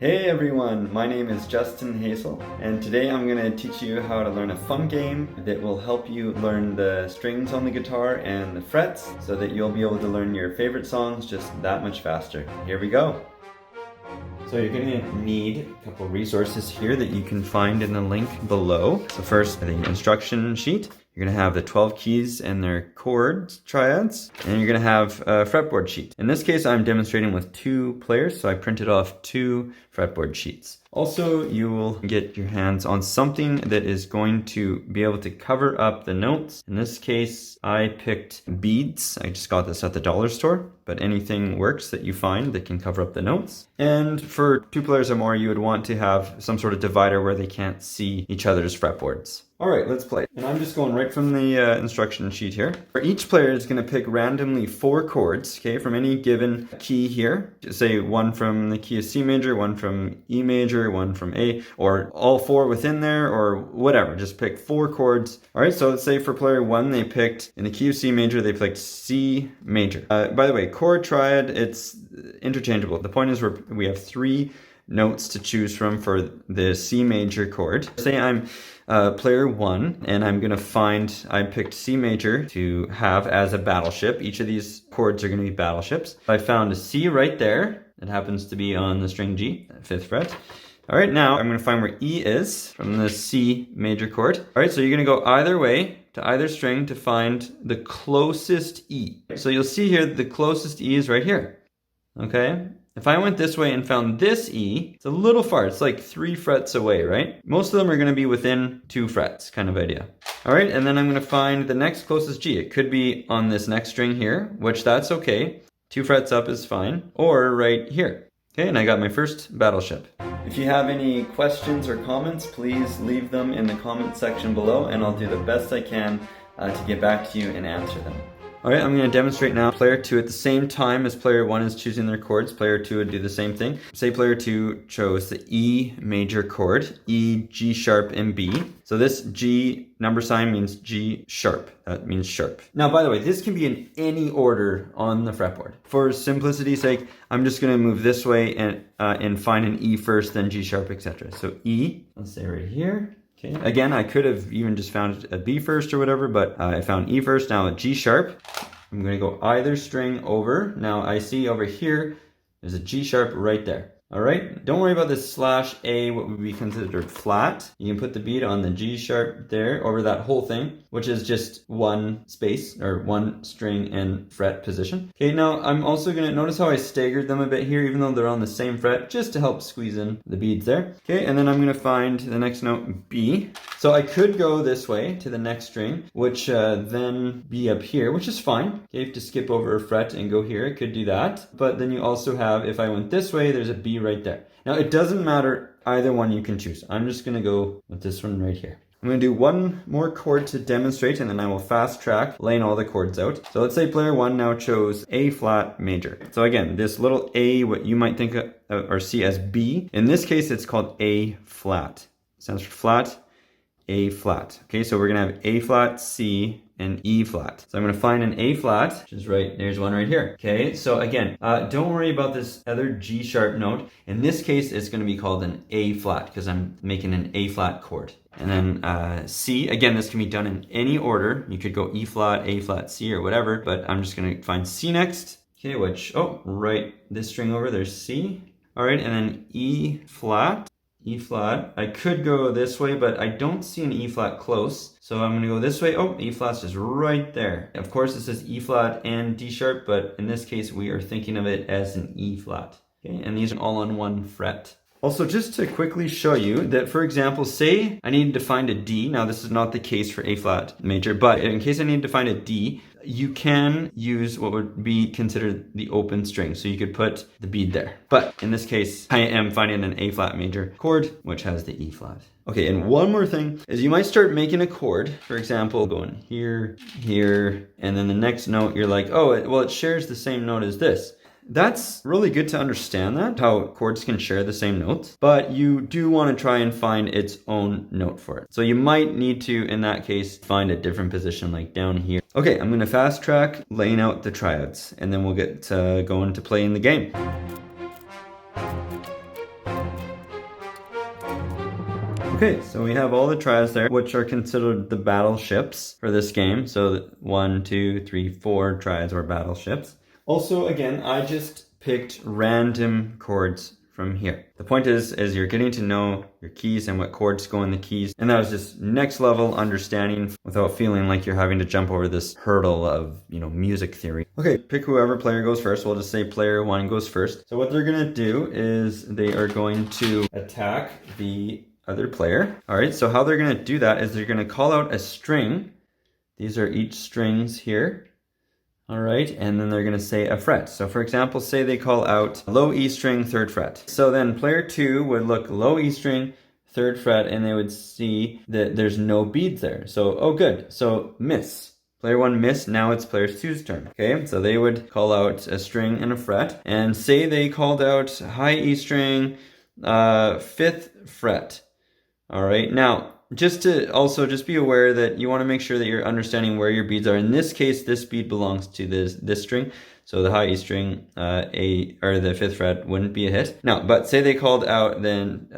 Hey everyone, my name is Justin Hazel, and today I'm going to teach you how to learn a fun game that will help you learn the strings on the guitar and the frets so that you'll be able to learn your favorite songs just that much faster. Here we go! So you're going to need a couple resources here that you can find in the link below. So first, the instruction sheet. You're going to have the 12 keys and their chords, triads, and you're going to have a fretboard sheet. In this case, I'm demonstrating with 2 players, so I printed off 2 fretboard sheets. Also, you will get your hands on something that is going to be able to cover up the notes. In this case, I picked beads. I just got this at the dollar store, but anything works that you find that can cover up the notes. And for 2 players or more, you would want to have some sort of divider where they can't see each other's fretboards. All right, let's play. And I'm just going right from the instruction sheet here. For each player is going to pick randomly 4 chords, okay, from any given key here. Say one from the key of C major, one from E major, one from A, or all 4 within there, or whatever. Just pick 4 chords. All right, so let's say for player 1, they picked, in the key of C major, they picked C major. By the way, chord triad, it's interchangeable. The point is we have 3 notes to choose from for the C major chord. Say I'm player 1, and I'm gonna find, I picked C major to have as a battleship. Each of these chords are gonna be battleships. I found a C right there. It happens to be on the string G, 5th fret. All right, now I'm gonna find where E is from the C major chord. All right, so you're gonna go either way to either string to find the closest E. So you'll see here the closest E is right here, okay? If I went this way and found this E, it's a little far. It's like 3 frets away, right? Most of them are going to be within 2 frets, kind of idea. All right, and then I'm going to find the next closest G. It could be on this next string here, which that's okay. 2 frets up is fine. Or right here. Okay, and I got my first battleship. If you have any questions or comments, please leave them in the comment section below, and I'll do the best I can to get back to you and answer them. All right, I'm going to demonstrate now player 2 at the same time as player 1 is choosing their chords. Player 2 would do the same thing. Say player 2 chose the E major chord, E, G sharp, and B. So this G number sign means G sharp. That means sharp. Now, by the way, this can be in any order on the fretboard. For simplicity's sake, I'm just going to move this way and find an E first, then G sharp, etc. So E, let's say right here. Okay. Again, I could have even just found a B first or whatever, but I found E first. Now a G sharp. I'm going to go either string over. Now I see over here, there's a G sharp right there. All right, don't worry about this slash A, what would be considered flat. You can put the beat on the G sharp there over that whole thing, which is just 1 space or 1 string and fret position. Okay, now I'm also gonna notice how I staggered them a bit here, even though they're on the same fret, just to help squeeze in the beads there. Okay, and then I'm gonna find the next note, B. So I could go this way to the next string, which then be up here, which is fine. Okay, if to skip over a fret and go here, I could do that. But then you also have, if I went this way, there's a B right there. Now it doesn't matter either one you can choose. I'm just gonna go with this one right here. I'm gonna do 1 more chord to demonstrate, and then I will fast track laying all the chords out. So let's say player 1 now chose A flat major. So again, this little A, what you might think of, or see as B, in this case it's called A flat. It stands for flat, A flat. Okay, so we're gonna have A flat, C, and E flat. So I'm going to find an A flat, which is right, there's one right here. Okay, so again, don't worry about this other G sharp note. In this case, it's going to be called an A flat because I'm making an A flat chord. And then C, again, this can be done in any order. You could go E flat, A flat, C, or whatever, but I'm just going to find C next. Okay, which, oh, right, this string over, there's C. All right, and then E flat. E flat. I could go this way, but I don't see an E flat close. So I'm going to go this way. Oh, E flat's just right there. Of course, it says E flat and D sharp, but in this case, we are thinking of it as an E flat. Okay, and these are all on 1 fret. Also, just to quickly show you that, for example, say I needed to find a D. Now, this is not the case for A flat major, but in case I needed to find a D, you can use what would be considered the open string. So you could put the bead there. But in this case, I am finding an A flat major chord, which has the E flat. Okay, and one more thing is you might start making a chord, for example, going here, here, and then the next note, you're like, oh, well, it shares the same note as this. That's really good to understand that, how chords can share the same notes, but you do want to try and find its own note for it. So you might need to, in that case, find a different position like down here. Okay, I'm going to fast track laying out the triads, and then we'll get going to playing the game. Okay, so we have all the triads there, which are considered the battleships for this game. So 1, 2, 3, 4 triads or battleships. Also, again, I just picked random chords from here. The point is you're getting to know your keys and what chords go in the keys. And that was just next level understanding without feeling like you're having to jump over this hurdle of, music theory. Okay, pick whoever player goes first. We'll just say player 1 goes first. So what they're gonna do is they are going to attack the other player. All right, so how they're gonna do that is they're gonna call out a string. These are each strings here. All right, and then they're gonna say a fret. So for example, say they call out low E string, 3rd fret. So then player 2 would look low E string, 3rd fret, and they would see that there's no beads there. So, oh good, so miss. Player 1 missed, now it's player 2's turn. Okay, so they would call out a string and a fret, and say they called out high E string, 5th fret. All right, now, just be aware that you want to make sure that you're understanding where your beads are. In this case, this bead belongs to this string. So the high E string, the 5th fret wouldn't be a hit. Now, but say they called out then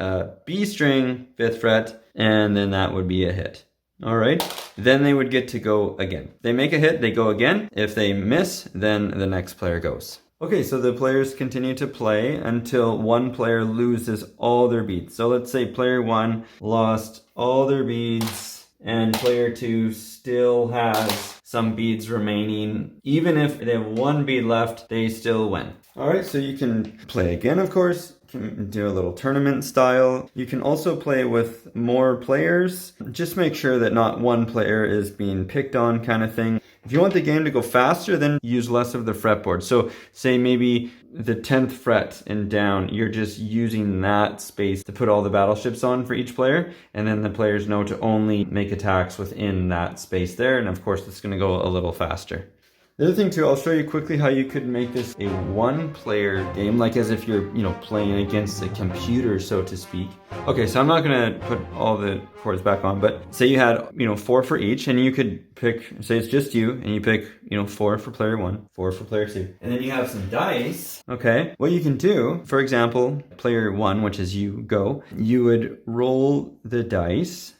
B string, 5th fret, and then that would be a hit. All right, then they would get to go again. They make a hit, they go again. If they miss, then the next player goes. Okay, so the players continue to play until one player loses all their beads. So let's say player 1 lost all their beads and player 2 still has some beads remaining. Even if they have 1 bead left, they still win. All right, so you can play again, of course. You can do a little tournament style. You can also play with more players. Just make sure that not one player is being picked on kind of thing. If you want the game to go faster, then use less of the fretboard. So say maybe the 10th fret and down, you're just using that space to put all the battleships on for each player. And then the players know to only make attacks within that space there. And of course, it's going to go a little faster. The other thing too, I'll show you quickly how you could make this a one-player game, like as if you're, playing against a computer, so to speak. Okay, so I'm not gonna put all the chords back on, but say you had, 4 for each, and you could pick, say it's just you, and you pick, 4 for player 1, 4 for player 2. And then you have some dice, okay? What you can do, for example, player 1, which is you, go, you would roll the dice.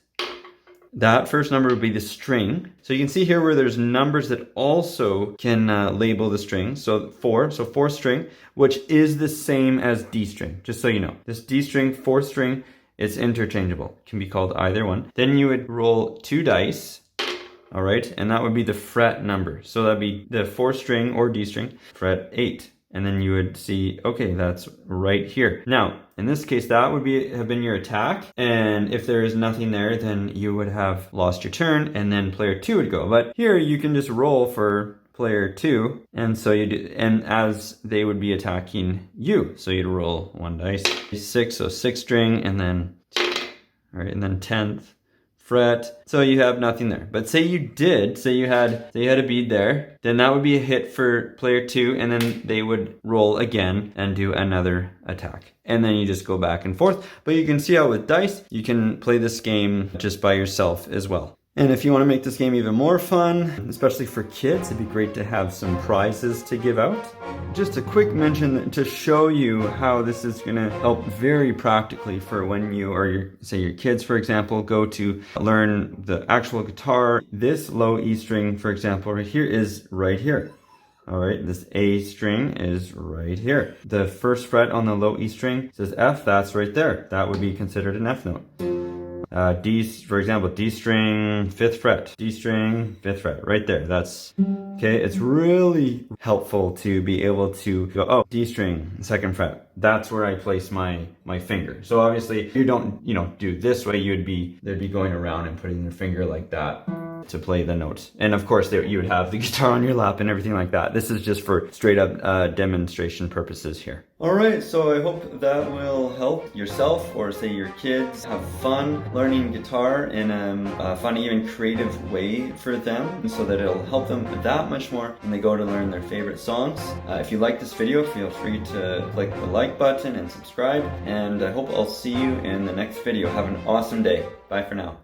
That first number would be the string. So you can see here where there's numbers that also can label the string. So 4 string, which is the same as D string, just so you know. This D string, 4th string, it's interchangeable. It can be called either one. Then you would roll 2 dice, all right? And that would be the fret number. So that'd be the 4th string or D string, fret 8. And then you would see, okay, that's right here. Now, in this case, that would have been your attack. And if there is nothing there, then you would have lost your turn and then player 2 would go. But here you can just roll for player 2. And so you do, and as they would be attacking you. So you'd roll 1 dice, 6, so 6th string, and then, all right, and then 10th. Fret, so you have nothing there. But say you had a bead there, then that would be a hit for player 2, and then they would roll again and do another attack. And then you just go back and forth. But you can see how with dice, you can play this game just by yourself as well. And if you want to make this game even more fun, especially for kids, it'd be great to have some prizes to give out. Just a quick mention to show you how this is going to help very practically for when you or your kids, for example, go to learn the actual guitar. This low E string, for example, right here is right here. All right, this A string is right here. The 1st fret on the low E string says F, that's right there. That would be considered an F note. D, for example, D string, 5th fret, D string, 5th fret, right there. That's, okay, it's really helpful to be able to go, oh, D string, 2nd fret. That's where I place my finger. So obviously, you don't, do this way, they'd be going around and putting their finger like that to play the notes. And of course, you would have the guitar on your lap and everything like that. This is just for straight up demonstration purposes here. All right, so I hope that will help yourself or say your kids have fun learning guitar in a fun, even creative way for them, so that it'll help them that much more when they go to learn their favorite songs. If you like this video, feel free to click the like button and subscribe, and I hope I'll see you in the next video. Have an awesome day. Bye for now.